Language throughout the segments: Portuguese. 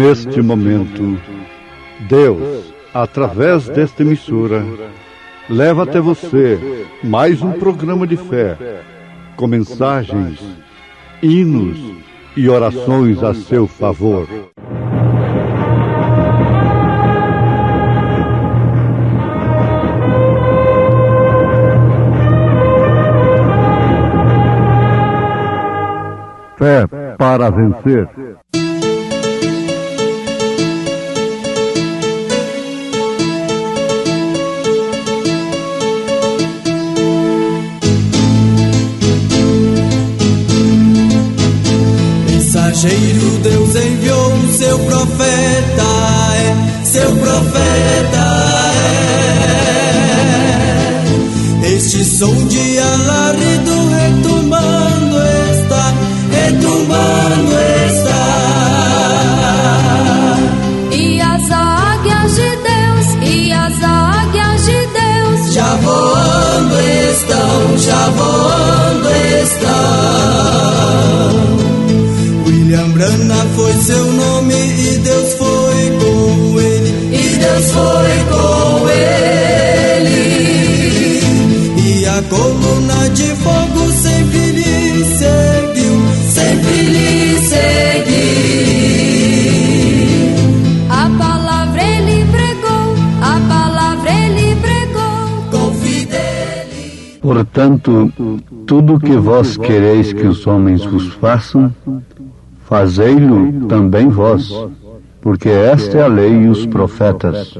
neste momento, Deus, através desta emissora, leva até você mais um programa de fé, com mensagens, hinos e orações a seu favor. Fé para vencer. Mensageiro, Deus enviou o seu profeta, seu profeta Este som de alarido retumbando está, retumbando está. E as águias de Deus, e as águias de Deus já voando estão, já voando estão. William Branham foi seu nome e Deus foi com ele, e Deus foi com ele. E a coluna de fogo sempre lhe seguiu, sempre lhe seguiu. A palavra ele pregou, a palavra ele pregou com fidelidade. Portanto, tudo o que vós quereis que os homens vos façam, fazei-lo também vós, porque esta é a lei e os profetas.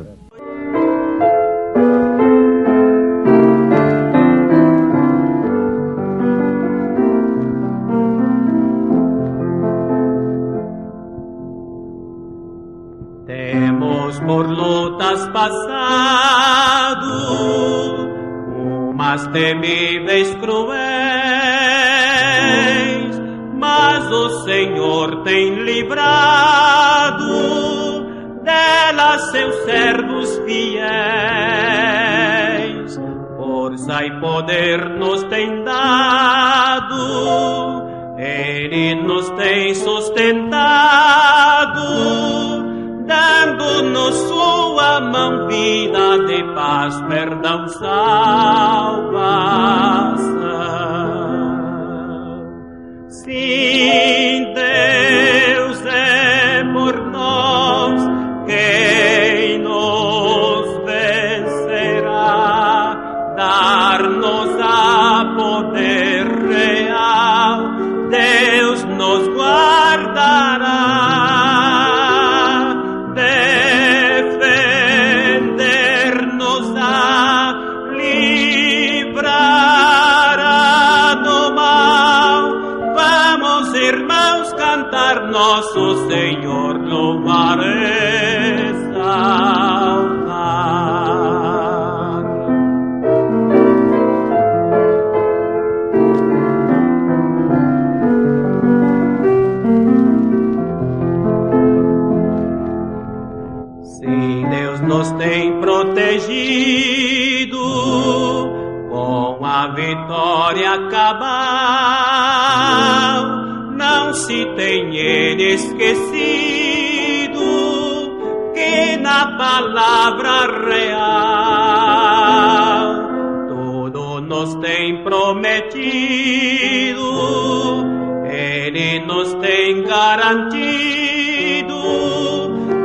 Temos por lutas passado, umas temíveis cruéis, mas o Senhor tem livrado delas seus servos fiéis. Força e poder nos tem dado, Ele nos tem sustentado, dando-nos sua mão, vida de paz, perdão, salvação. Sim, Deus é por nós, quem nos vencerá? Dar-nos a poder real, Deus nos guardará, defender-nos-á, livrará do mal. Vamos, irmãos, cantar nosso Senhor, louvar e salvar. Sim, Deus nos tem protegido com a vitória cabal. Não se tem ele esquecido que na palavra real tudo nos tem prometido, ele nos tem garantido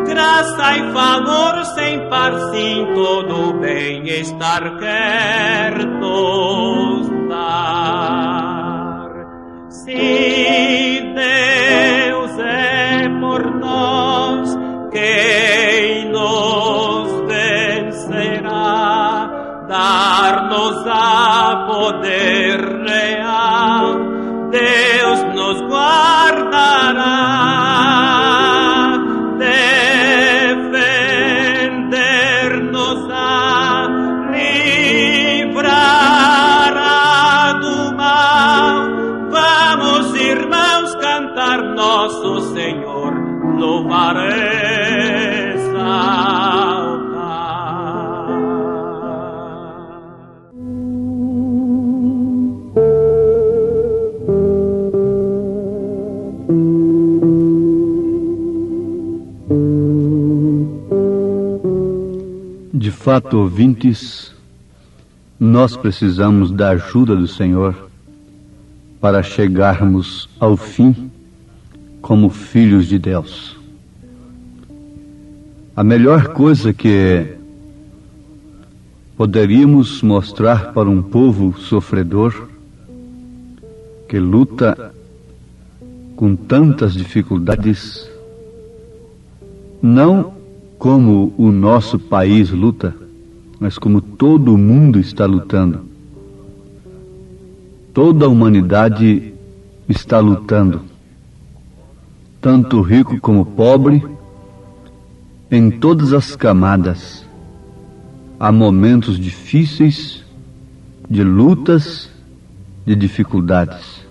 graça e favor sem par, sim, todo bem-estar quer nos dar. Se Deus é por nós, quem nos vencerá? Dar-nos a poder real, Deus nos guardará, defender-nos-á, livrará do mal. Vamos, irmãos, cantar nosso Senhor, louvar e salvar. fato, ouvintes, nós precisamos da ajuda do Senhor para chegarmos ao fim como filhos de Deus. A melhor coisa que poderíamos mostrar para um povo sofredor, que luta com tantas dificuldades, não como o nosso país luta, mas como todo o mundo está lutando. Toda a humanidade está lutando, tanto rico como pobre, em todas as camadas. Há momentos difíceis, de lutas, de dificuldades.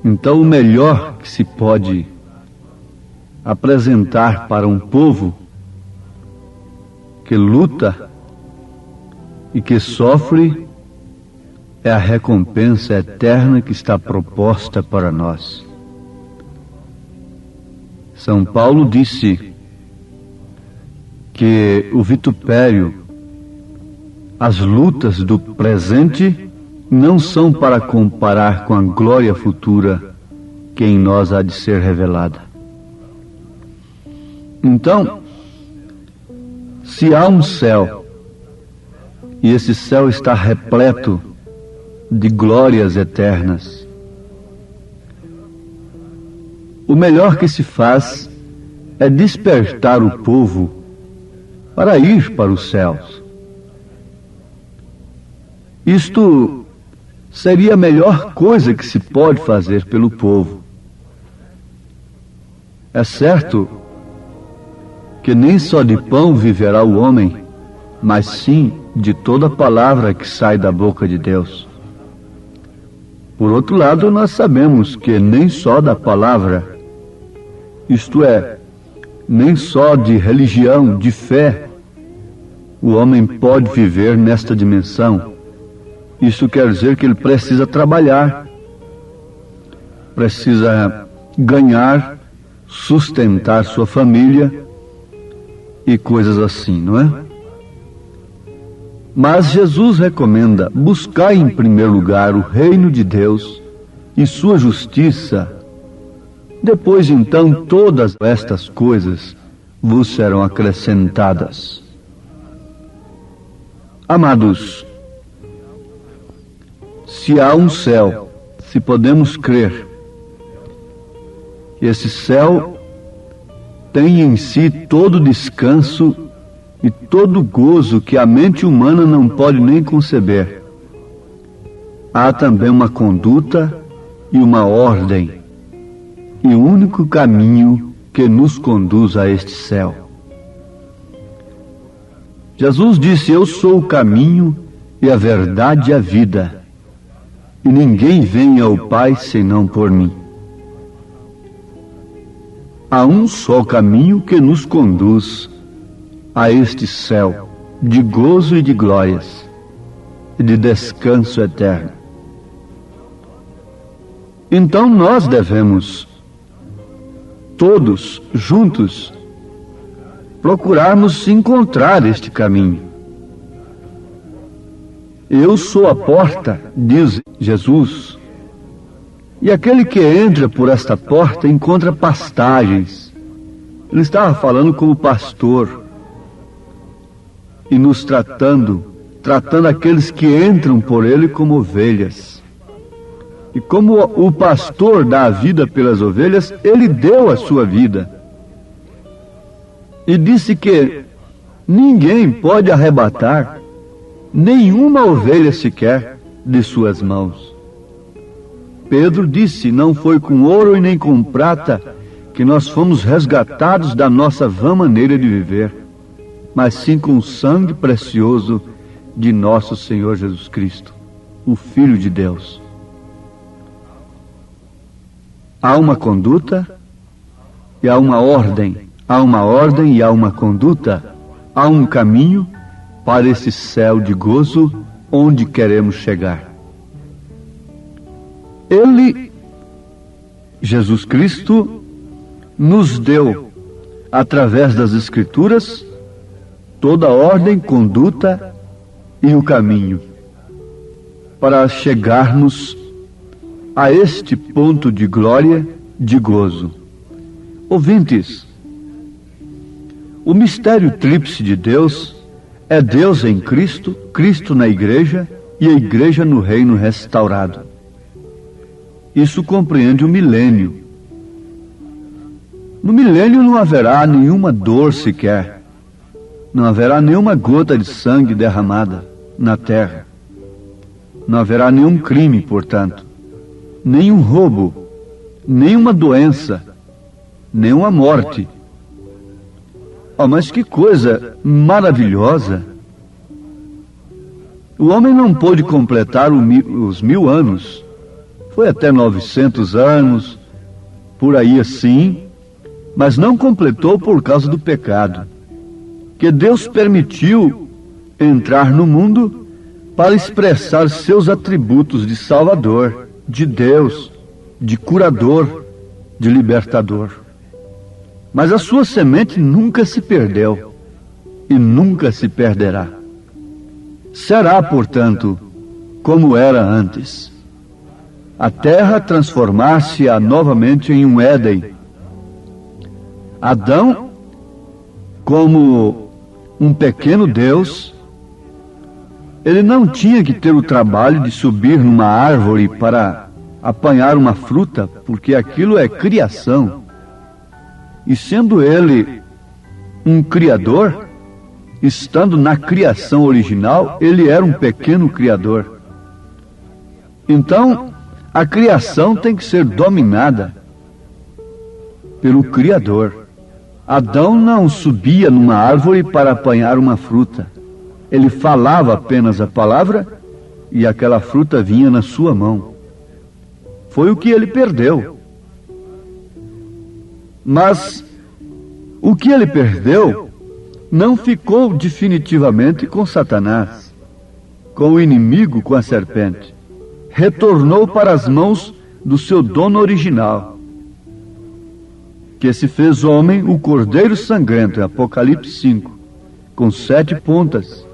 Então, o melhor que se pode apresentar para um povo que luta e que sofre é a recompensa eterna que está proposta para nós. São Paulo disse que o vitupério, as lutas do presente não são para comparar com a glória futura que em nós há de ser revelada. Então, se há um céu, e esse céu está repleto de glórias eternas, o melhor que se faz é despertar o povo para ir para os céus. Isto seria a melhor coisa que se pode fazer pelo povo. É certo que nem só de pão viverá o homem, mas sim de toda palavra que sai da boca de Deus. Por outro lado, nós sabemos que nem só da palavra, isto é, nem só de religião, de fé, o homem pode viver nesta dimensão. Isso quer dizer que ele precisa trabalhar, precisa ganhar, sustentar sua família e coisas assim, não é? Mas Jesus recomenda: buscar em primeiro lugar o reino de Deus e sua justiça. Depois, então, todas estas coisas vos serão acrescentadas. Amados, se há um céu, se podemos crer, esse céu tem em si todo o descanso e todo o gozo que a mente humana não pode nem conceber. Há também uma conduta e uma ordem, e o único caminho que nos conduz a este céu. Jesus disse: eu sou o caminho e a verdade e a vida, e ninguém vem ao Pai senão por mim. Há um só caminho que nos conduz a este céu de gozo e de glórias e de descanso eterno. Então nós devemos, todos juntos, procurarmos encontrar este caminho. Eu sou a porta, diz Jesus, e aquele que entra por esta porta encontra pastagens. Ele estava falando como pastor e nos tratando aqueles que entram por ele como ovelhas. E como o pastor dá a vida pelas ovelhas, ele deu a sua vida. E disse que ninguém pode arrebatar nenhuma ovelha sequer de suas mãos. Pedro disse: não foi com ouro e nem com prata que nós fomos resgatados da nossa vã maneira de viver, mas sim com o sangue precioso de nosso Senhor Jesus Cristo, o Filho de Deus. Há uma conduta e há uma ordem. Há uma ordem e há uma conduta. Há um caminho para esse céu de gozo onde queremos chegar. Ele, Jesus Cristo, nos deu, através das Escrituras, toda a ordem, conduta e o caminho para chegarmos a este ponto de glória, de gozo. Ouvintes, o mistério tríplice de Deus é Deus em Cristo, Cristo na igreja e a igreja no reino restaurado. Isso compreende o milênio. No milênio não haverá nenhuma dor sequer, não haverá nenhuma gota de sangue derramada na terra, não haverá nenhum crime, portanto, nenhum roubo, nenhuma doença, nenhuma morte. Oh, mas que coisa maravilhosa! O homem não pôde completar os 1000 anos, foi até 900 anos, por aí assim, mas não completou por causa do pecado, que Deus permitiu entrar no mundo para expressar seus atributos de Salvador, de Deus, de curador, de libertador. Mas a sua semente nunca se perdeu e nunca se perderá. Será, portanto, como era antes. A terra transformar-se-á novamente em um Éden. Adão, como um pequeno Deus, ele não tinha que ter o trabalho de subir numa árvore para apanhar uma fruta, porque aquilo é criação. E sendo ele um criador, estando na criação original, ele era um pequeno criador. Então, a criação tem que ser dominada pelo Criador. Adão não subia numa árvore para apanhar uma fruta. Ele falava apenas a palavra e aquela fruta vinha na sua mão. Foi o que ele perdeu. Mas o que ele perdeu não ficou definitivamente com Satanás, com o inimigo, com a serpente. Retornou para as mãos do seu dono original, que se fez homem, o Cordeiro Sangrento, em Apocalipse 5, com 7 pontas,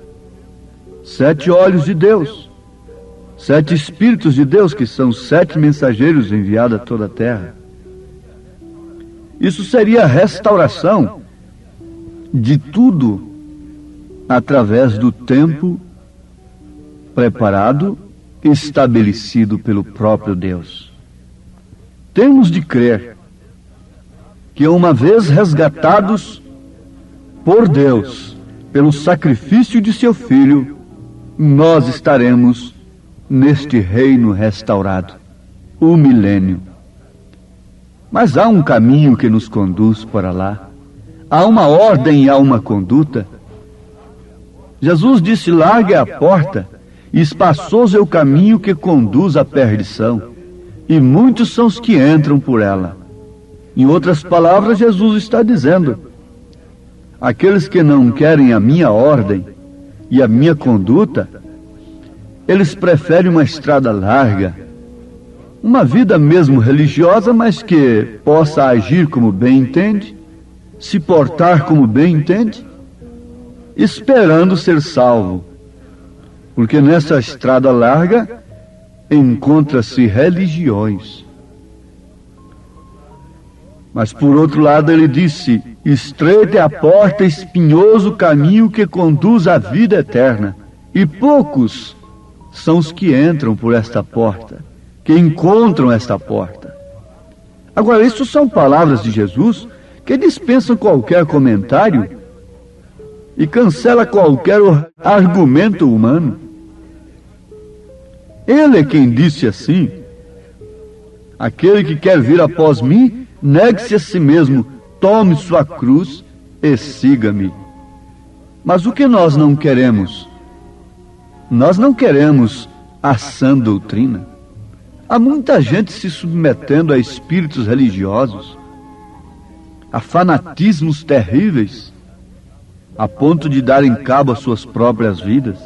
7 olhos de Deus, 7 Espíritos de Deus, que são 7 mensageiros enviados a toda a terra. Isso seria a restauração de tudo através do tempo preparado, estabelecido pelo próprio Deus. Temos de crer que uma vez resgatados por Deus, pelo sacrifício de seu Filho, nós estaremos neste reino restaurado, o milênio. Mas há um caminho que nos conduz para lá. Há uma ordem e há uma conduta. Jesus disse: largue a porta, e espaçoso é o caminho que conduz à perdição, e muitos são os que entram por ela. Em outras palavras, Jesus está dizendo: aqueles que não querem a minha ordem e a minha conduta, eles preferem uma estrada larga, uma vida mesmo religiosa, mas que possa agir como bem entende, se portar como bem entende, esperando ser salvo. Porque nessa estrada larga encontra-se religiões. Mas por outro lado ele disse: estreita é a porta, espinhoso o caminho que conduz à vida eterna, e poucos são os que entram por esta porta, que encontram esta porta. Agora, isso são palavras de Jesus que dispensam qualquer comentário e cancela qualquer argumento humano. Ele é quem disse assim: aquele que quer vir após mim, negue-se a si mesmo, tome sua cruz e siga-me. Mas o que nós não queremos? Nós não queremos a sã doutrina. Há muita gente se submetendo a espíritos religiosos, a fanatismos terríveis, a ponto de darem cabo às suas próprias vidas.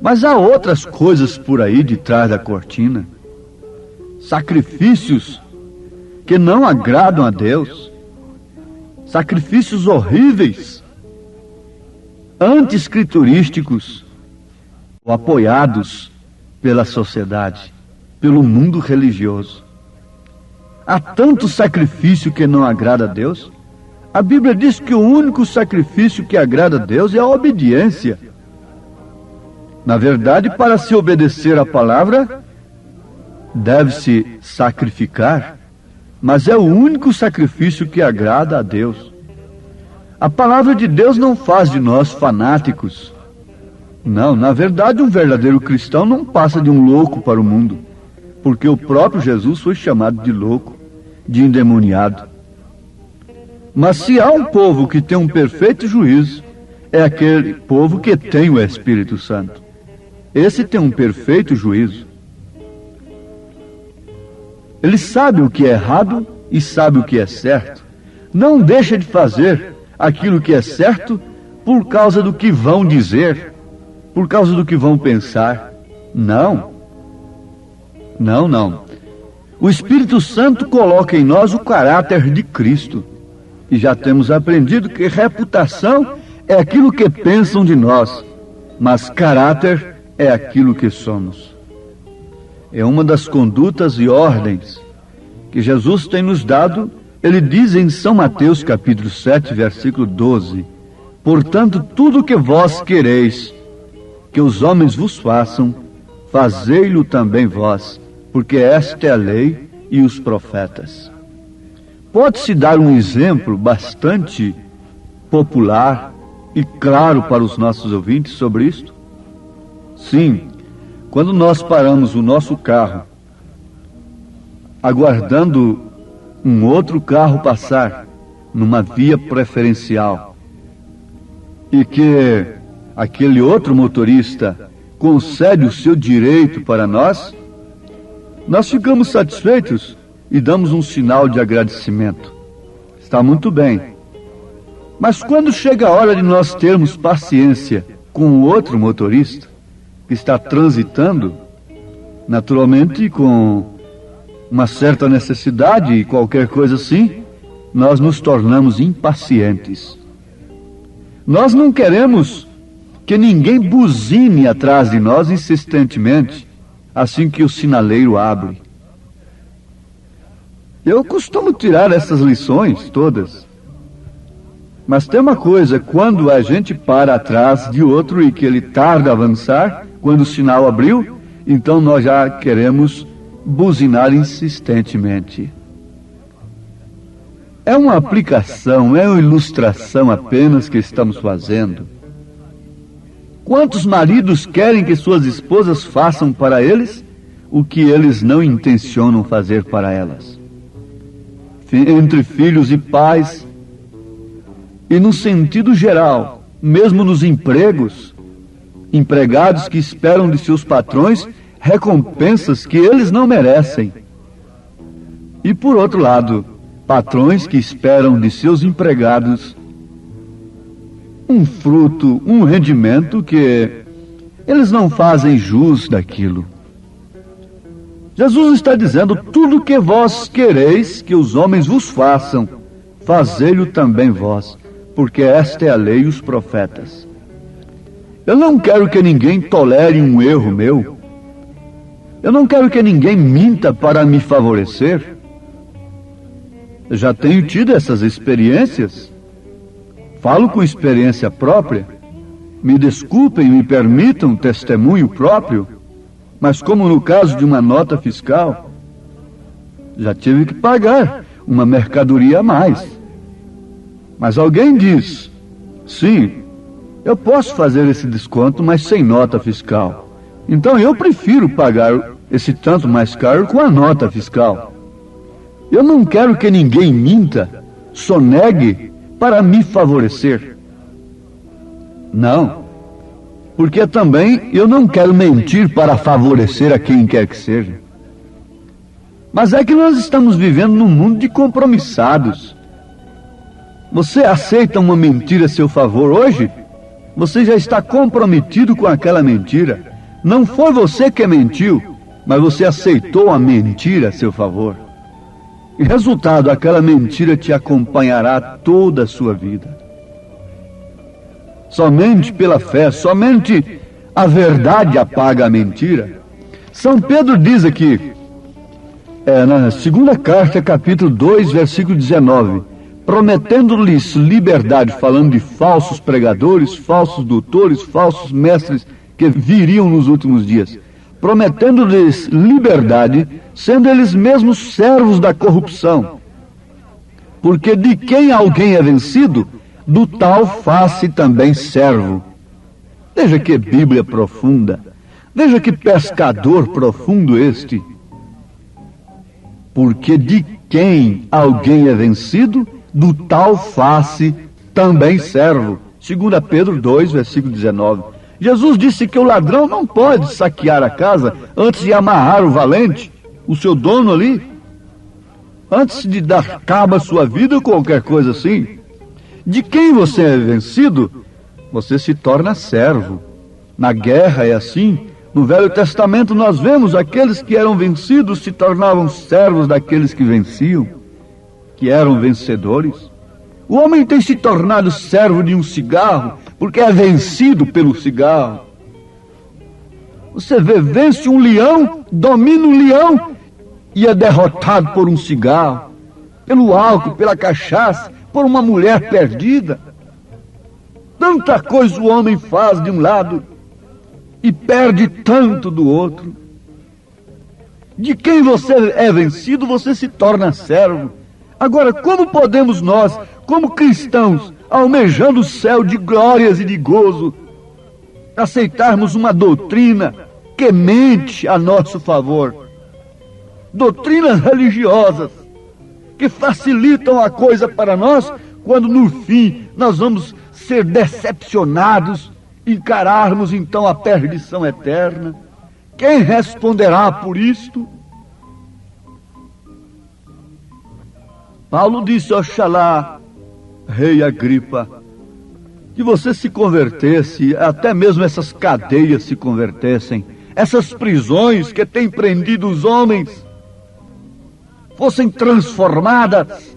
Mas há outras coisas por aí de trás da cortina, sacrifícios que não agradam a Deus, sacrifícios horríveis, anti-escriturísticos ou apoiados pela sociedade, pelo mundo religioso. Há tanto sacrifício que não agrada a Deus. A Bíblia diz que o único sacrifício que agrada a Deus é a obediência. Na verdade, para se obedecer à palavra, deve-se sacrificar, mas é o único sacrifício que agrada a Deus. A palavra de Deus não faz de nós fanáticos. Não, na verdade, um verdadeiro cristão não passa de um louco para o mundo, porque o próprio Jesus foi chamado de louco, de endemoniado. Mas se há um povo que tem um perfeito juízo, é aquele povo que tem o Espírito Santo. Esse tem um perfeito juízo. Ele sabe o que é errado e sabe o que é certo. Não deixa de fazer aquilo que é certo por causa do que vão dizer, por causa do que vão pensar. Não. Não, não. O Espírito Santo coloca em nós o caráter de Cristo. E já temos aprendido que reputação é aquilo que pensam de nós, mas caráter é aquilo que somos. É uma das condutas e ordens que Jesus tem nos dado. Ele diz em São Mateus capítulo 7, versículo 12: portanto, tudo o que vós quereis que os homens vos façam, fazei-lo também vós, porque esta é a lei e os profetas. Pode-se dar um exemplo bastante popular e claro para os nossos ouvintes sobre isto? Sim, quando nós paramos o nosso carro, aguardando um outro carro passar numa via preferencial, e que aquele outro motorista concede o seu direito para nós, nós ficamos satisfeitos e damos um sinal de agradecimento. Está muito bem. Mas quando chega a hora de nós termos paciência com o outro motorista que está transitando, naturalmente com uma certa necessidade e qualquer coisa assim, nós nos tornamos impacientes. Nós não queremos que ninguém buzine atrás de nós insistentemente, assim que o sinaleiro abre. Eu costumo tirar essas lições todas. Mas tem uma coisa, quando a gente para atrás de outro e que ele tarda a avançar, quando o sinal abriu, então nós já queremos buzinar insistentemente. É uma aplicação, é uma ilustração apenas que estamos fazendo. Quantos maridos querem que suas esposas façam para eles o que eles não intencionam fazer para elas? Entre filhos e pais, e no sentido geral, mesmo nos empregos, empregados que esperam de seus patrões recompensas que eles não merecem. E por outro lado, patrões que esperam de seus empregados um fruto, um rendimento que eles não fazem jus daquilo. Jesus está dizendo: tudo que vós quereis que os homens vos façam, fazei-lo também vós, porque esta é a lei e os profetas. Eu não quero que ninguém tolere um erro meu. Eu não quero que ninguém minta para me favorecer. Eu já tenho tido essas experiências. Falo com experiência própria. Me desculpem e me permitam um testemunho próprio. Mas como no caso de uma nota fiscal, já tive que pagar uma mercadoria a mais. Mas alguém diz: sim, eu posso fazer esse desconto, mas sem nota fiscal. Então eu prefiro pagar esse tanto mais caro com a nota fiscal. Eu não quero que ninguém minta, sonegue para me favorecer. Não. Porque também eu não quero mentir para favorecer a quem quer que seja. Mas é que nós estamos vivendo num mundo de compromissados. Você aceita uma mentira a seu favor hoje? Você já está comprometido com aquela mentira. Não foi você que mentiu, mas você aceitou a mentira a seu favor. E resultado, aquela mentira te acompanhará toda a sua vida. Somente pela fé, somente a verdade apaga a mentira. São Pedro diz aqui, na segunda carta, capítulo 2, versículo 19, prometendo-lhes liberdade, falando de falsos pregadores, falsos doutores, falsos mestres que viriam nos últimos dias, prometendo-lhes liberdade, sendo eles mesmos servos da corrupção. Porque de quem alguém é vencido, do tal faz-se também servo. Veja que Bíblia profunda, veja que pescador profundo este. Porque de quem alguém é vencido, do tal faz-se também servo. 2 Pedro 2, versículo 19. Jesus disse que o ladrão não pode saquear a casa antes de amarrar o valente, o seu dono ali, antes de dar cabo à sua vida ou qualquer coisa assim. De quem você é vencido, você se torna servo. Na guerra é assim. No Velho Testamento nós vemos aqueles que eram vencidos se tornavam servos daqueles que venciam, que eram vencedores. O homem tem se tornado servo de um cigarro porque é vencido pelo cigarro. Você vence um leão, domina um leão e é derrotado por um cigarro, pelo álcool, pela cachaça, por uma mulher perdida. Tanta coisa o homem faz de um lado e perde tanto do outro. De quem você é vencido, você se torna servo. Agora, como podemos nós, como cristãos, almejando o céu de glórias e de gozo, aceitarmos uma doutrina que mente a nosso favor? Doutrinas religiosas que facilitam a coisa para nós, quando no fim nós vamos ser decepcionados, encararmos então a perdição eterna. Quem responderá por isto? Paulo disse: oxalá, rei Agripa, que você se convertesse, até mesmo essas cadeias se convertessem, essas prisões que têm prendido os homens fossem transformadas.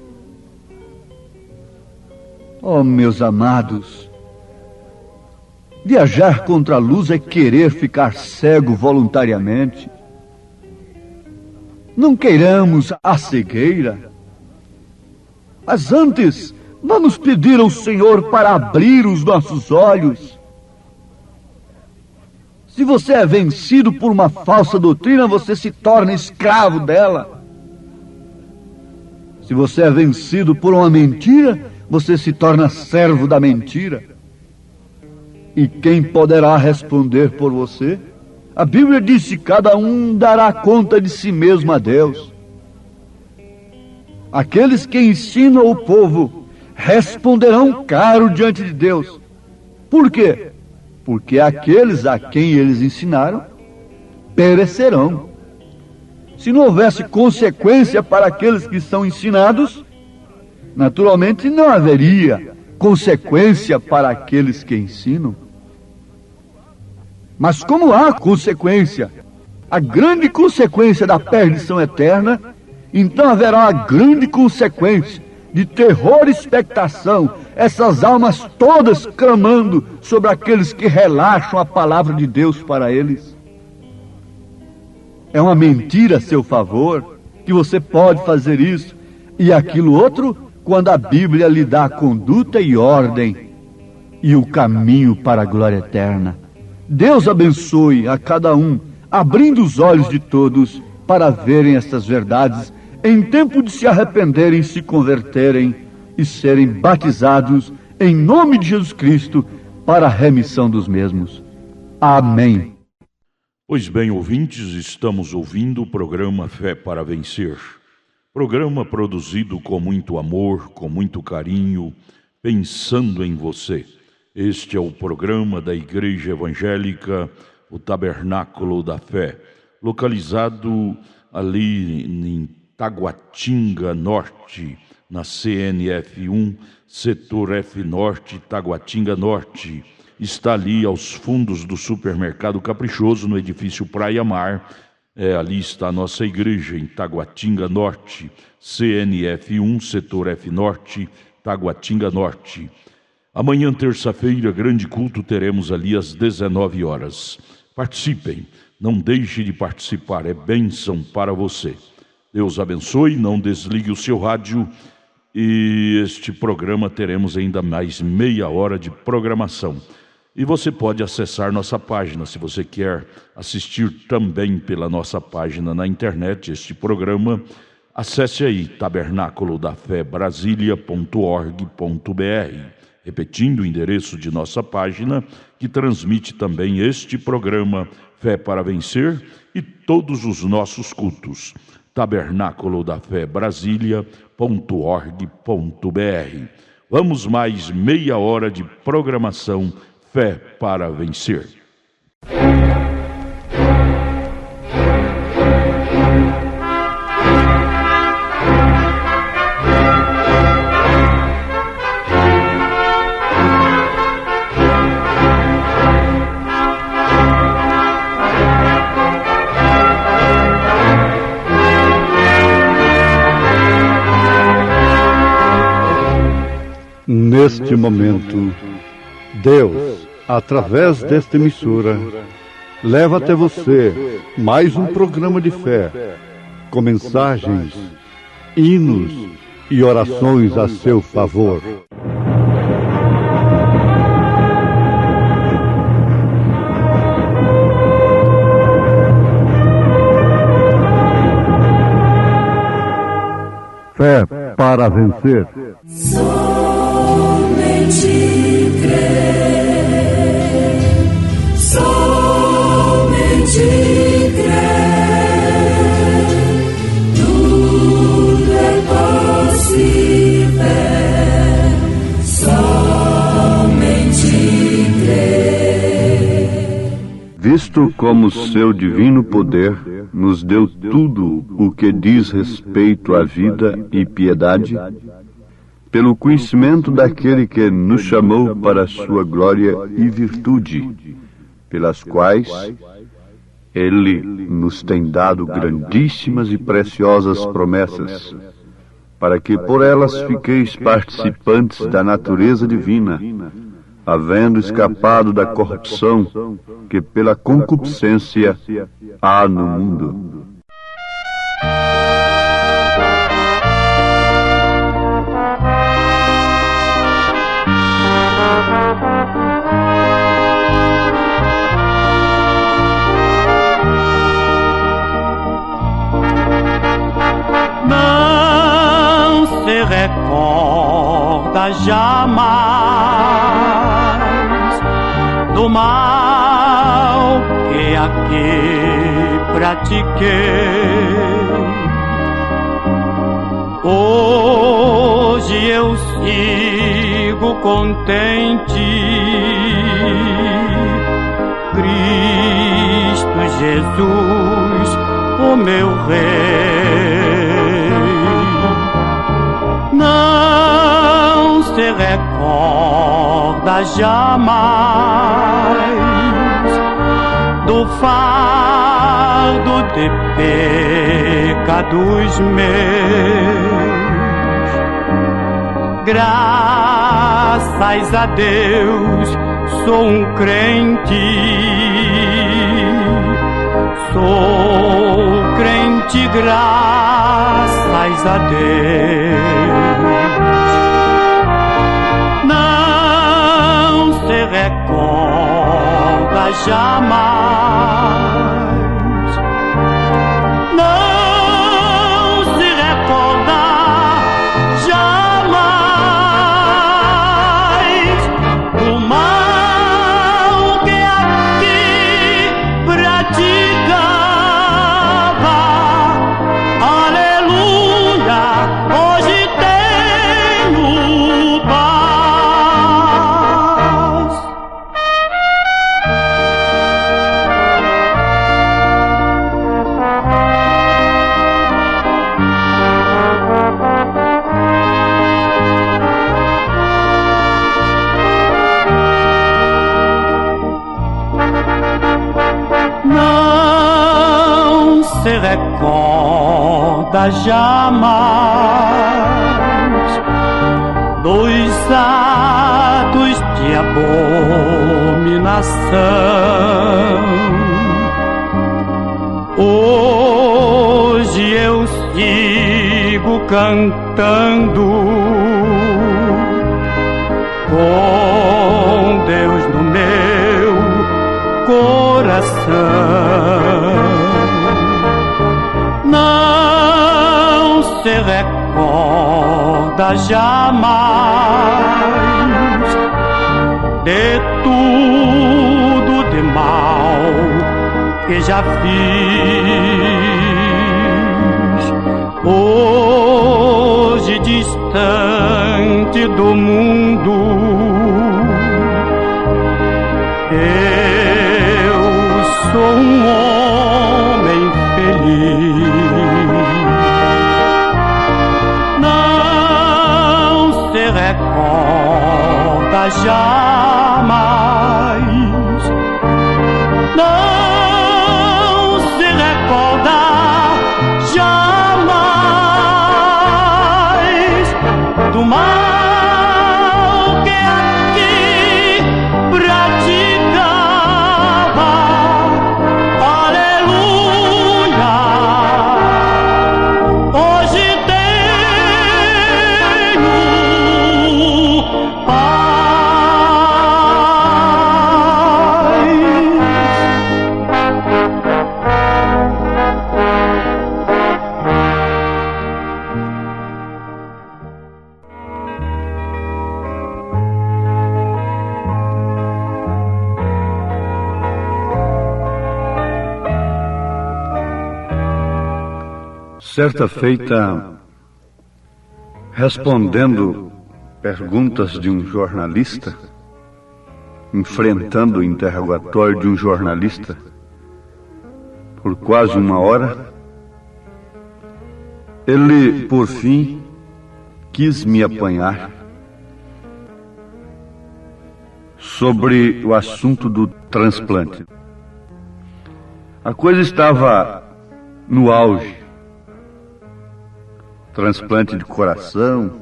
Oh, meus amados, viajar contra a luz é querer ficar cego voluntariamente. Não queiramos a cegueira, mas antes vamos pedir ao Senhor para abrir os nossos olhos. Se você é vencido por uma falsa doutrina, você se torna escravo dela. Se você é vencido por uma mentira, você se torna servo da mentira. E quem poderá responder por você? A Bíblia diz que cada um dará conta de si mesmo a Deus. Aqueles que ensinam o povo responderão caro diante de Deus. Por quê? Porque aqueles a quem eles ensinaram perecerão. Se não houvesse consequência para aqueles que são ensinados, naturalmente não haveria consequência para aqueles que ensinam. Mas como há consequência, a grande consequência da perdição eterna, então haverá a grande consequência de terror e expectação, essas almas todas clamando sobre aqueles que relaxam a palavra de Deus para eles. É uma mentira a seu favor, que você pode fazer isso e aquilo outro, quando a Bíblia lhe dá conduta e ordem e o caminho para a glória eterna. Deus abençoe a cada um, abrindo os olhos de todos para verem estas verdades, em tempo de se arrependerem, se converterem e serem batizados em nome de Jesus Cristo para a remissão dos mesmos. Amém. Pois bem, ouvintes, estamos ouvindo o programa Fé para Vencer. Programa produzido com muito amor, com muito carinho, pensando em você. Este é o programa da Igreja Evangélica, o Tabernáculo da Fé, localizado ali em Taguatinga Norte, na CNF 1, setor F Norte, Taguatinga Norte. Está ali aos fundos do supermercado Caprichoso, no edifício Praia Mar. Ali está a nossa igreja, em Taguatinga Norte, CNF 1, setor F Norte, Taguatinga Norte. Amanhã, terça-feira, grande culto, teremos ali às 19 horas. Participem, não deixe de participar, é bênção para você. Deus abençoe, não desligue o seu rádio e este programa teremos ainda mais meia hora de programação. E você pode acessar nossa página, se você quer assistir também pela nossa página na internet este programa, acesse aí tabernaclodafebrasilia.org.br. Repetindo o endereço de nossa página, que transmite também este programa Fé para Vencer e todos os nossos cultos. tabernaclodafebrasilia.org.br. Vamos mais meia hora de programação Fé para Vencer. Neste momento, Deus, através desta emissora, leva até você mais um programa de fé, com mensagens, hinos e orações a seu favor. Fé para vencer. Somente crer, somente crer, tudo é possível, somente crer. Visto como seu divino poder nos deu tudo o que diz respeito à vida e piedade, pelo conhecimento daquele que nos chamou para a sua glória e virtude, pelas quais Ele nos tem dado grandíssimas e preciosas promessas, para que por elas fiqueis participantes da natureza divina, havendo escapado da corrupção que pela concupiscência há no mundo. Não se recorda jamais do mal que aqui pratiquei. Hoje eu sigo contente, Cristo Jesus, o meu Rei. Não se recorda jamais do fardo de pecados meus. Graças a Deus sou um crente, sou crente, graças a Deus. Não se recorda jamais, não se recorda jamais do mal que aqui praticava. Aleluia, hoje tenho paz. Não se recorda jamais dos acusados de abominação. Hoje eu sigo cantando com Deus no meu coração. Não se recorda jamais de tudo de mal que já fiz. Hoje distante do mundo, eu sou um homem feliz. Não se recorda jamais, não se recorda jamais do mal que aqui praticava. Aleluia, hoje tenho paz. Certa feita, respondendo perguntas de um jornalista, enfrentando o interrogatório de um jornalista por quase 1 hora, ele, por fim, quis me apanhar sobre o assunto do transplante. A coisa estava no auge. Transplante de coração,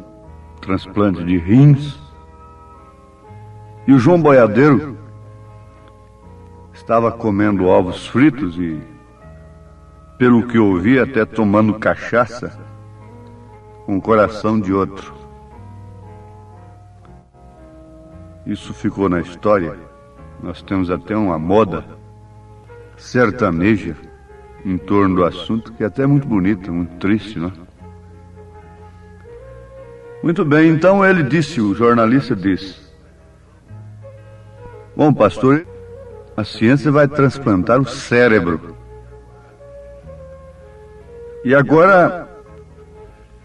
transplante de rins. E o João Boiadeiro estava comendo ovos fritos e, pelo que ouvi, até tomando cachaça com o coração de outro. Isso ficou na história. Nós temos até uma moda sertaneja em torno do assunto, que é até muito bonita, muito triste, não é? Muito bem, então ele disse, o jornalista disse: bom, pastor, a ciência vai transplantar o cérebro. E agora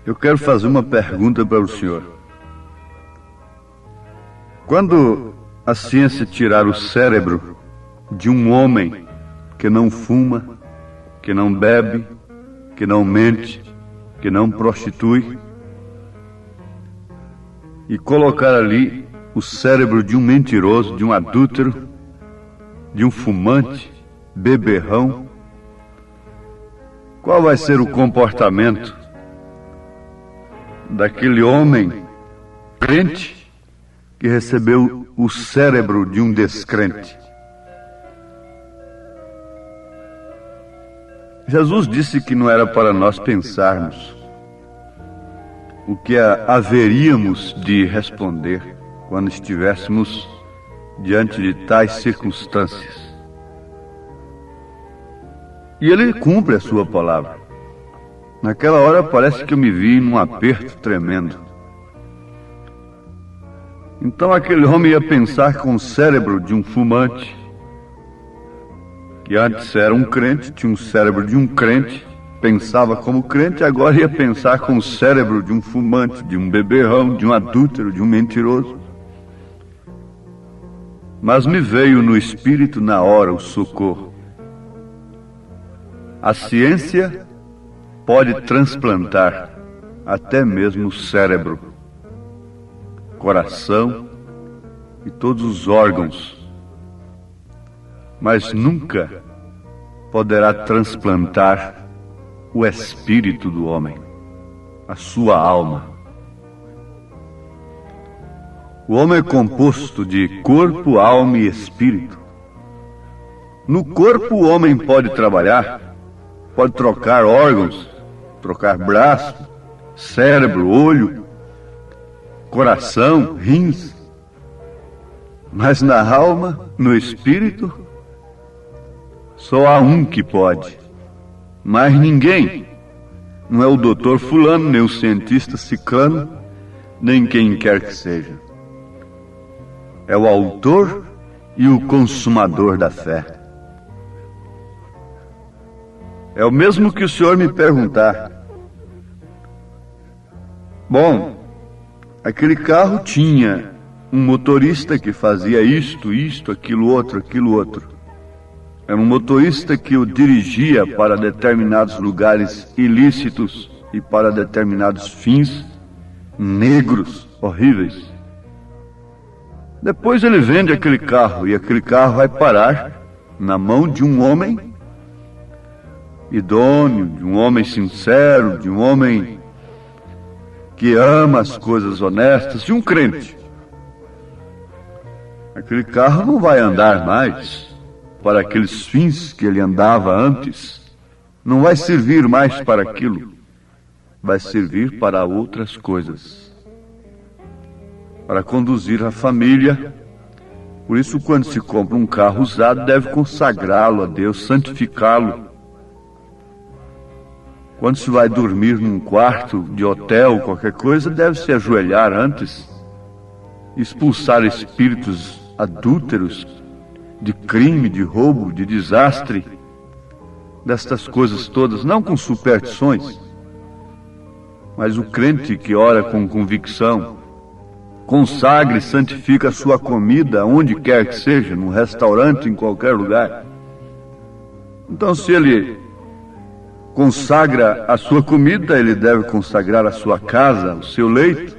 eu quero fazer uma pergunta para o senhor. Quando a ciência tirar o cérebro de um homem que não fuma, que não bebe, que não mente, que não prostitui, e colocar ali o cérebro de um mentiroso, de um adúltero, de um fumante, beberrão, qual vai ser o comportamento daquele homem crente que recebeu o cérebro de um descrente? Jesus disse que não era para nós pensarmos o que haveríamos de responder quando estivéssemos diante de tais circunstâncias. E ele cumpre a sua palavra. Naquela hora parece que eu me vi num aperto tremendo. Então aquele homem ia pensar com o cérebro de um fumante, que antes era um crente, tinha um cérebro de um crente, pensava como crente, agora ia pensar com o cérebro de um fumante, de um beberrão, de um adúltero, de um mentiroso. Mas me veio no espírito na hora o socorro. A ciência pode transplantar até mesmo o cérebro, coração e todos os órgãos, mas nunca poderá transplantar o espírito do homem, a sua alma. O homem é composto de corpo, alma e espírito. No corpo, o homem pode trabalhar, pode trocar órgãos, trocar braço, cérebro, olho, coração, rins. Mas na alma, no espírito, só há um que pode. Mais ninguém. Não é o doutor fulano, nem o cientista ciclano, nem quem quer que seja. É o autor e o consumador da fé. É o mesmo que o senhor me perguntar. Bom, aquele carro tinha um motorista que fazia isto, aquilo outro. Era um motorista que o dirigia para determinados lugares ilícitos e para determinados fins negros, horríveis. Depois ele vende aquele carro e aquele carro vai parar na mão de um homem idôneo, de um homem sincero, de um homem que ama as coisas honestas, de um crente. Aquele carro não vai andar mais para aqueles fins que ele andava antes. Não vai servir mais para aquilo. Vai servir para outras coisas. Para conduzir a família. Por isso, quando se compra um carro usado, deve consagrá-lo a Deus, santificá-lo. Quando se vai dormir num quarto de hotel, qualquer coisa, deve se ajoelhar antes, expulsar espíritos adúlteros, de crime, de roubo, de desastre, destas coisas todas, não com superstições, mas o crente que ora com convicção, consagra e santifica a sua comida, onde quer que seja, num restaurante, em qualquer lugar. Então, se ele consagra a sua comida, ele deve consagrar a sua casa, o seu leito,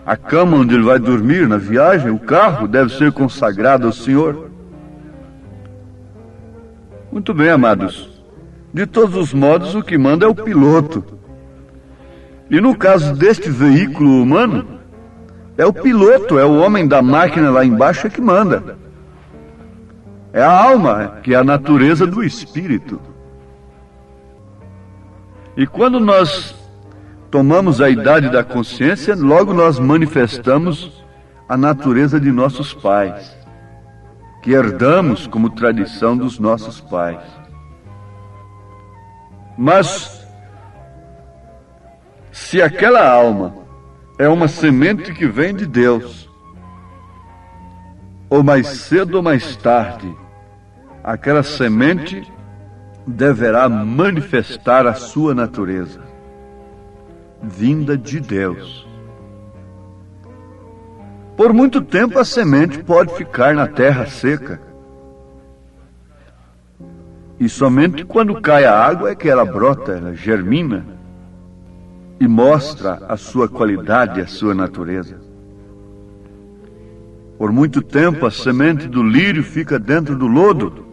a cama onde ele vai dormir na viagem, o carro deve ser consagrado ao Senhor. Muito bem, amados. De todos os modos, o que manda é o piloto. E no caso deste veículo humano, é o piloto, é o homem da máquina lá embaixo que manda. É a alma, que é a natureza do espírito. E quando nós tomamos a idade da consciência, logo nós manifestamos a natureza de nossos pais, que herdamos como tradição dos nossos pais. Mas, se aquela alma é uma semente que vem de Deus, ou mais cedo ou mais tarde, aquela semente deverá manifestar a sua natureza, vinda de Deus. Por muito tempo a semente pode ficar na terra seca. E somente quando cai a água é que ela brota, ela germina e mostra a sua qualidade, a sua natureza. Por muito tempo a semente do lírio fica dentro do lodo,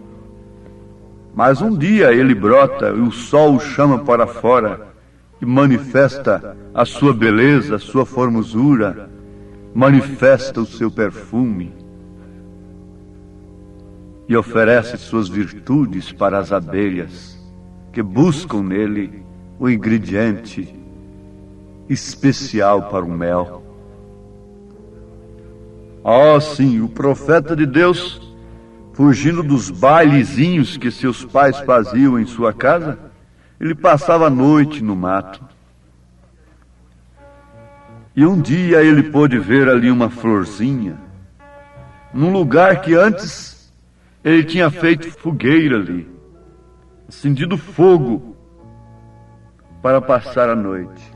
mas um dia ele brota e o sol o chama para fora e manifesta a sua beleza, a sua formosura, manifesta o seu perfume e oferece suas virtudes para as abelhas que buscam nele o ingrediente especial para o mel. Oh, sim, o profeta de Deus, fugindo dos bailezinhos que seus pais faziam em sua casa, ele passava a noite no mato. E um dia ele pôde ver ali uma florzinha, num lugar que antes ele tinha feito fogueira ali, acendido fogo para passar a noite.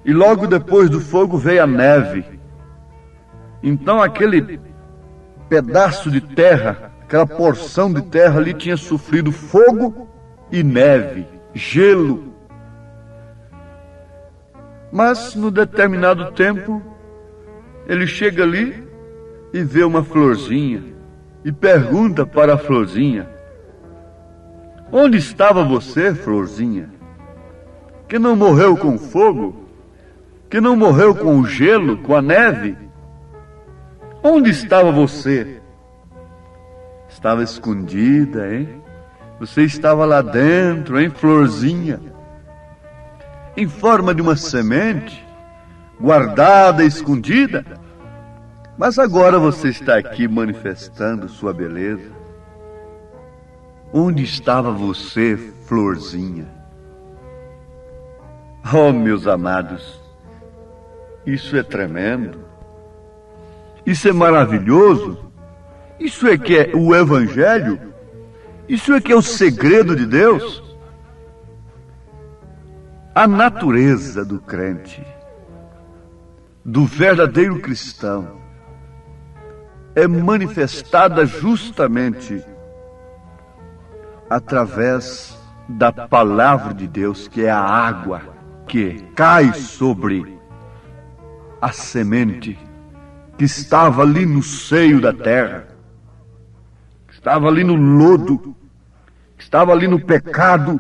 E logo depois do fogo veio a neve. Então aquele pedaço de terra, aquela porção de terra ali tinha sofrido fogo e neve, gelo. Mas no determinado tempo, ele chega ali e vê uma florzinha e pergunta para a florzinha: onde estava você, florzinha, que não morreu com fogo? que não morreu com o gelo, com a neve? Onde estava você? Estava escondida, hein? Você estava lá dentro, hein, florzinha? Em forma de uma semente, guardada, escondida. Mas agora você está aqui manifestando sua beleza. Onde estava você, florzinha? Oh, meus amados, isso é tremendo. Isso é maravilhoso. Isso é que é o Evangelho. Isso é que é o segredo de Deus. A natureza do crente, do verdadeiro cristão, é manifestada justamente através da palavra de Deus, que é a água que cai sobre a semente que estava ali no seio da terra, que estava ali no lodo, que estava ali no pecado,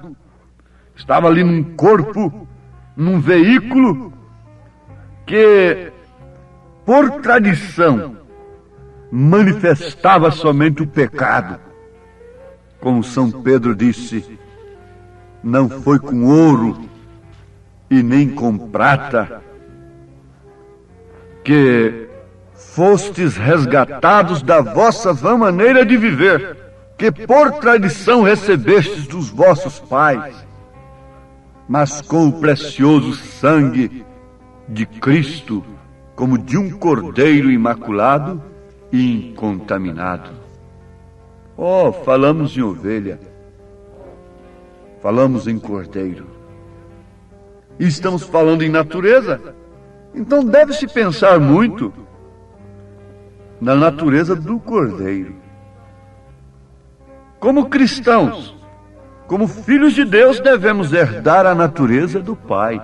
que estava ali num corpo, num veículo que, por tradição, manifestava somente o pecado. Como São Pedro disse, não foi com ouro e nem com prata que fostes resgatados da vossa vã maneira de viver, que por tradição recebestes dos vossos pais, mas com o precioso sangue de Cristo, como de um cordeiro imaculado e incontaminado. Oh, falamos em ovelha, falamos em cordeiro, e estamos falando em natureza, então deve-se pensar muito na natureza do cordeiro. Como cristãos, como filhos de Deus, devemos herdar a natureza do Pai.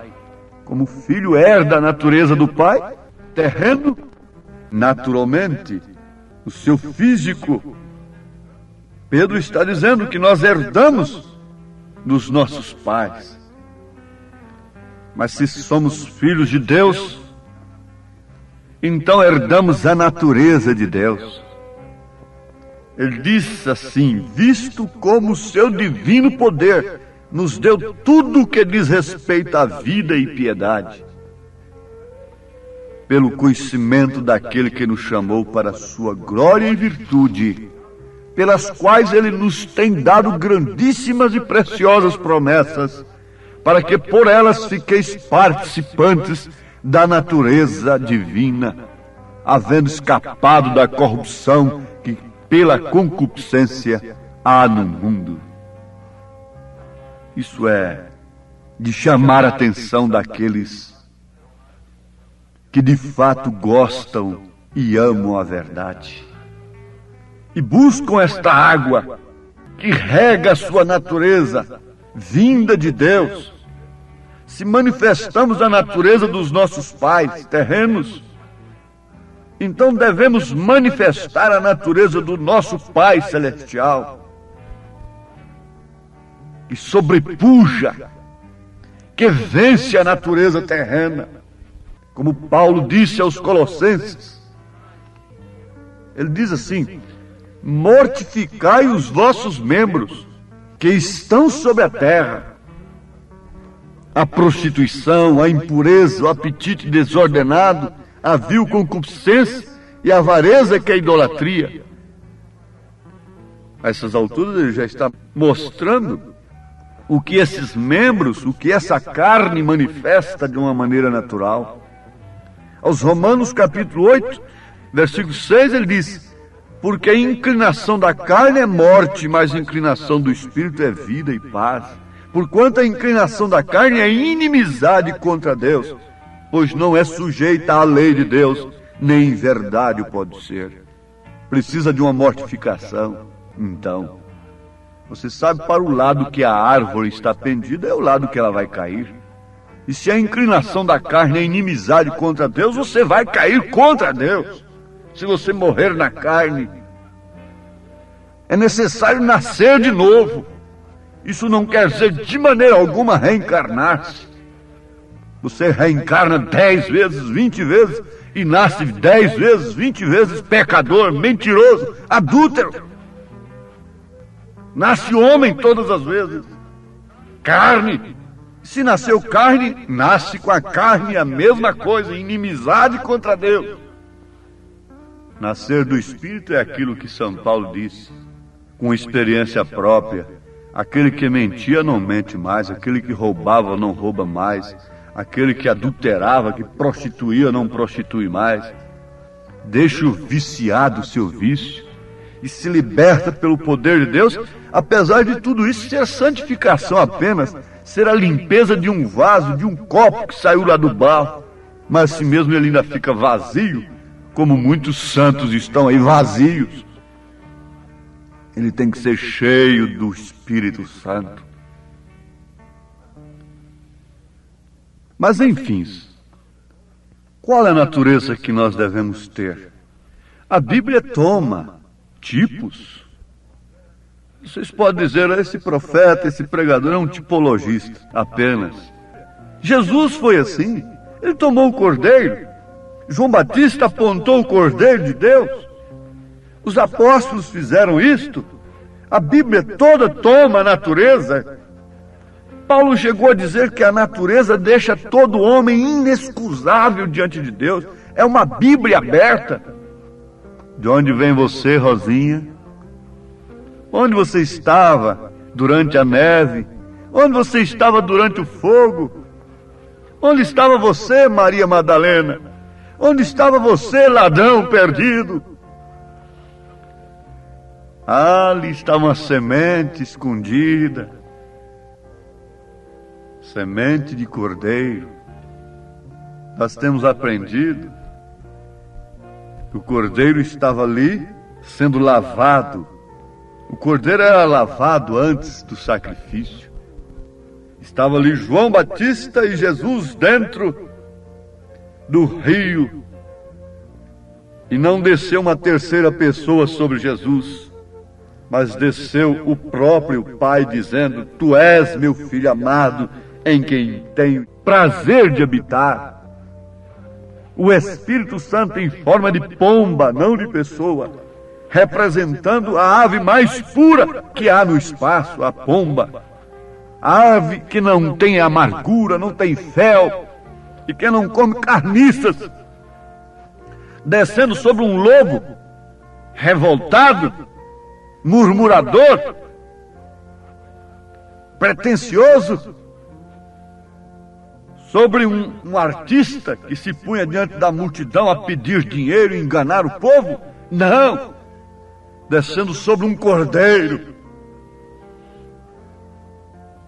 Como o filho herda a natureza do Pai, terreno, naturalmente, o seu físico. Pedro está dizendo que nós herdamos dos nossos pais. Mas se somos filhos de Deus, então herdamos a natureza de Deus. Ele diz assim: visto como o seu divino poder nos deu tudo o que diz respeito à vida e piedade, pelo conhecimento daquele que nos chamou para a sua glória e virtude, pelas quais ele nos tem dado grandíssimas e preciosas promessas, para que por elas fiqueis participantes da natureza divina, havendo escapado da corrupção que pela concupiscência há no mundo. Isso é de chamar a atenção daqueles que de fato gostam e amam a verdade e buscam esta água que rega a sua natureza, vinda de Deus. Se manifestamos a natureza dos nossos pais terrenos, então devemos manifestar a natureza do nosso Pai Celestial, que sobrepuja, que vence a natureza terrena. Como Paulo disse aos Colossenses, ele diz assim: mortificai os vossos membros que estão sobre a terra, a prostituição, a impureza, o apetite desordenado, a vil concupiscência e a avareza, que é a idolatria. A essas alturas ele já está mostrando o que esses membros, o que essa carne manifesta de uma maneira natural. Aos Romanos capítulo 8, versículo 6, ele diz: porque a inclinação da carne é morte, mas a inclinação do Espírito é vida e paz. Porquanto a inclinação da carne é inimizade contra Deus, pois não é sujeita à lei de Deus, nem em verdade o pode ser. Precisa de uma mortificação. Então, você sabe para o lado que a árvore está pendida, é o lado que ela vai cair. E se a inclinação da carne é inimizade contra Deus, você vai cair contra Deus. Se você morrer na carne, é necessário nascer de novo. Isso não quer dizer de maneira alguma reencarnar-se. Você reencarna 10 vezes, 20 vezes e nasce 10 vezes, 20 vezes pecador, mentiroso, adúltero. Nasce homem todas as vezes. Carne. Se nasceu carne, nasce com a carne a mesma coisa, inimizade contra Deus. Nascer do Espírito é aquilo que São Paulo disse, com experiência própria. Aquele que mentia não mente mais, aquele que roubava não rouba mais, aquele que adulterava, que prostituía não prostitui mais. Deixa o viciado o seu vício e se liberta pelo poder de Deus, apesar de tudo isso ser santificação apenas, ser a limpeza de um vaso, de um copo que saiu lá do barro, mas assim mesmo ele ainda fica vazio, como muitos santos estão aí vazios. Ele tem que ser cheio do Espírito Santo. Mas enfim, qual é a natureza que nós devemos ter? A Bíblia toma tipos. Vocês podem dizer, esse profeta, esse pregador é um tipologista apenas. Jesus foi assim. Ele tomou o cordeiro. João Batista apontou o cordeiro de Deus. Os apóstolos fizeram isto. A Bíblia toda toma a natureza. Paulo chegou a dizer que a natureza deixa todo homem inexcusável diante de Deus. É uma Bíblia aberta. De onde vem você, Rosinha? Onde você estava durante a neve? Onde você estava durante o fogo? Onde estava você, Maria Madalena? Onde estava você, ladrão perdido? Ali está uma semente escondida. Semente de cordeiro. Nós temos aprendido que o cordeiro estava ali sendo lavado. O cordeiro era lavado antes do sacrifício. Estava ali João Batista e Jesus dentro do rio. E não desceu uma terceira pessoa sobre Jesus, mas desceu o próprio Pai dizendo: Tu és meu filho amado, em quem tenho prazer de habitar. O Espírito Santo em forma de pomba, não de pessoa, representando a ave mais pura que há no espaço, a pomba. A ave que não tem amargura, não tem fel, e que não come carniças, descendo sobre um lobo revoltado, murmurador, pretensioso, sobre um artista que se punha diante da multidão a pedir dinheiro e enganar o povo. Não! Descendo sobre um cordeiro,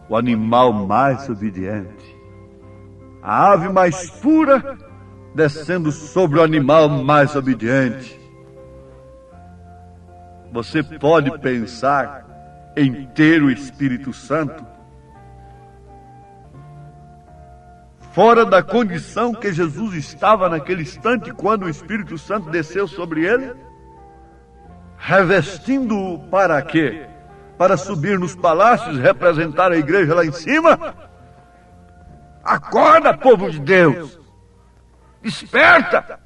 o animal mais obediente, a ave mais pura, descendo sobre o animal mais obediente. Você pode pensar em ter o Espírito Santo fora da condição que Jesus estava naquele instante quando o Espírito Santo desceu sobre ele? Revestindo-o para quê? Para subir nos palácios, representar a igreja lá em cima? Acorda, povo de Deus! Desperta!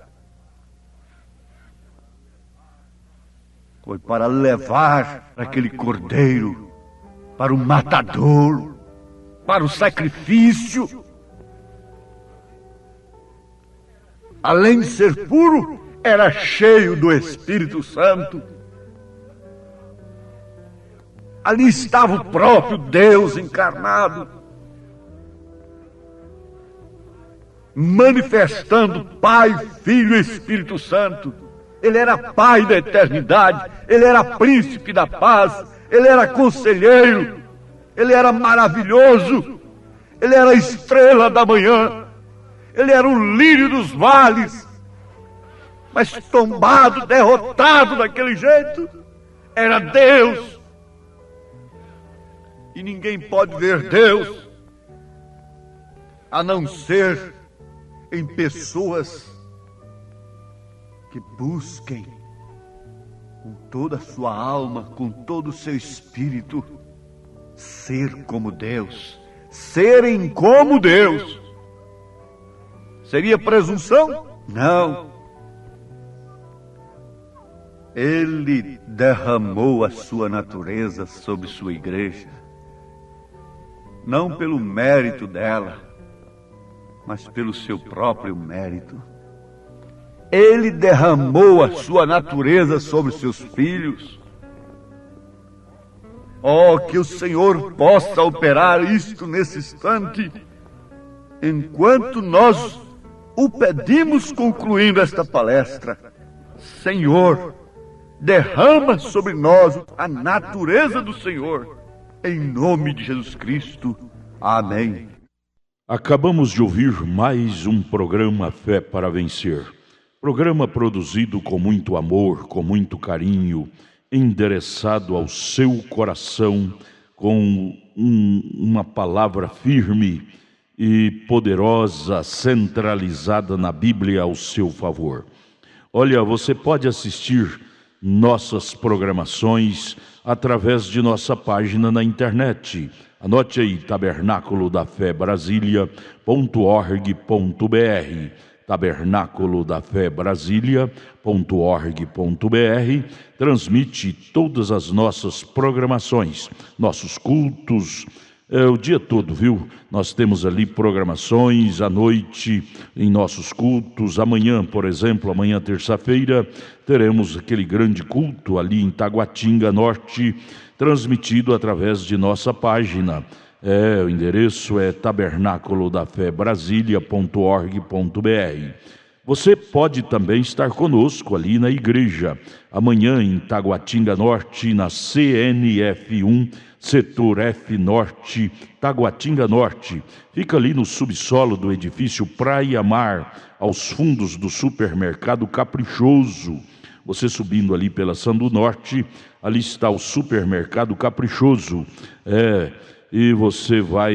Foi para levar aquele cordeiro para o matadouro, para o sacrifício. Além de ser puro, era cheio do Espírito Santo. Ali estava o próprio Deus encarnado, manifestando Pai, Filho e Espírito Santo. Ele era Pai da eternidade, Ele era Príncipe da paz, Ele era Conselheiro, Ele era maravilhoso, Ele era a estrela da manhã, Ele era o lírio dos vales. Mas tombado, derrotado daquele jeito, era Deus. E ninguém pode ver Deus a não ser em pessoas que busquem com toda a sua alma, com todo o seu espírito, ser como Deus, serem como Deus. Seria presunção? Não. Ele derramou a sua natureza sobre sua igreja, não pelo mérito dela, mas pelo seu próprio mérito. Ele derramou a sua natureza sobre seus filhos. Oh, que o Senhor possa operar isto nesse instante, enquanto nós o pedimos concluindo esta palestra. Senhor, derrama sobre nós a natureza do Senhor, em nome de Jesus Cristo. Amém. Acabamos de ouvir mais um programa Fé para Vencer. Programa produzido com muito amor, com muito carinho, endereçado ao seu coração, com uma palavra firme e poderosa, centralizada na Bíblia ao seu favor. Olha, você pode assistir nossas programações através de nossa página na internet. Anote aí, tabernaculodafebrasilia.org.br, tabernaculodafebrasilia.org.br, transmite todas as nossas programações, nossos cultos, o dia todo, viu? Nós temos ali programações à noite em nossos cultos. Amanhã, por exemplo, amanhã terça-feira, teremos aquele grande culto ali em Taguatinga Norte, transmitido através de nossa página. O endereço é tabernaculodafebrasilia.org.br. Você pode também estar conosco ali na igreja, amanhã em Taguatinga Norte, na CNF1, Setor F Norte, Taguatinga Norte. Fica ali no subsolo do edifício Praia Mar, aos fundos do supermercado Caprichoso. Você subindo ali pela Sandu Norte, ali está o supermercado Caprichoso. E você vai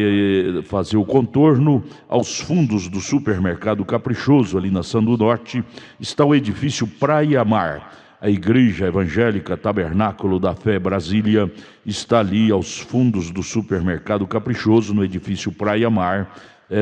fazer o contorno aos fundos do supermercado Caprichoso, ali na Sandu Norte, está o edifício Praia Mar. A Igreja Evangélica Tabernáculo da Fé Brasília está ali aos fundos do supermercado Caprichoso, no edifício Praia Mar,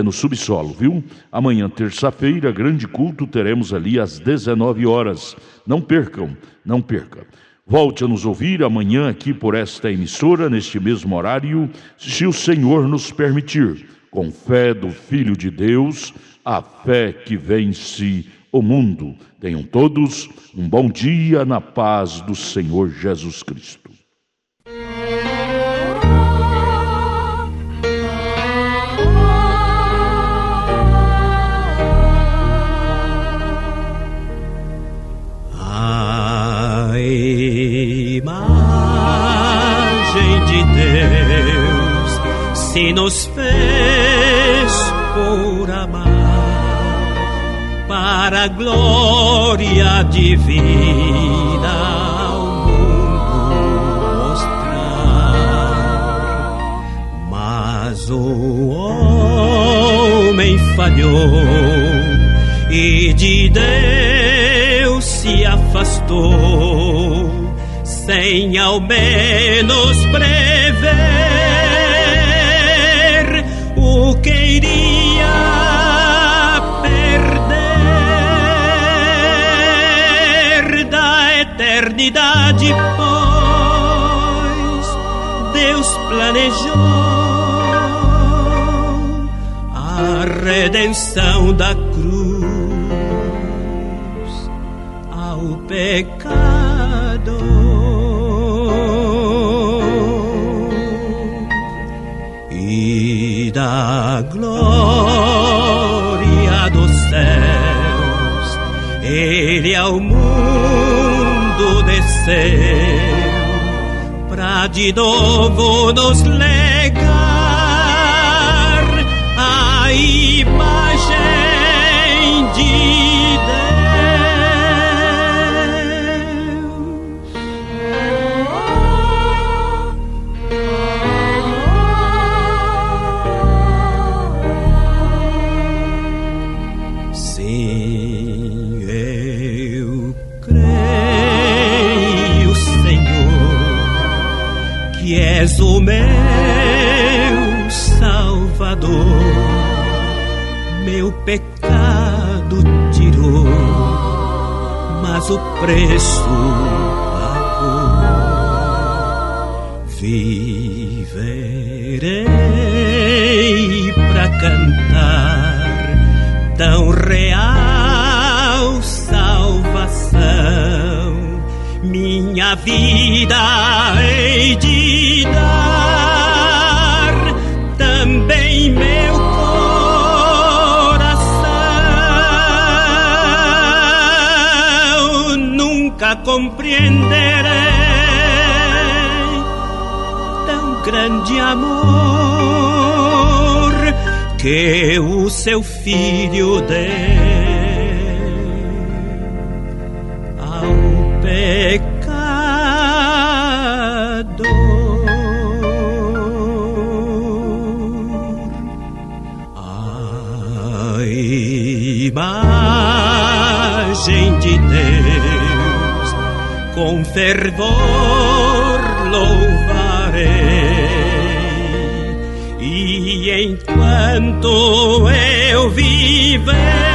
no subsolo, viu? Amanhã, terça-feira, grande culto, teremos ali às 19 horas. Não percam, não percam. Volte a nos ouvir amanhã aqui por esta emissora, neste mesmo horário, se o Senhor nos permitir, com fé do Filho de Deus, a fé que vence o mundo. Tenham todos um bom dia na paz do Senhor Jesus Cristo. A imagem de Deus se nos fez por amar, para a glória divina ao mundo mostrar. Mas o homem falhou e de Deus se afastou, sem ao menos prever o que iria eternidade, pois Deus planejou a redenção da cruz ao pecado e da glória dos céus Ele ao mundo desceu, pra de novo nos legar a imagem de és o meu Salvador, meu pecado tudo tirou, mas o preço pagou. Viverei pra cantar tão real salvação. Minha vida hei de dar, também meu coração. Nunca compreenderei tão grande amor que o seu filho deu ao pecador. A imagem de Deus com fervor louvarei, e enquanto eu viver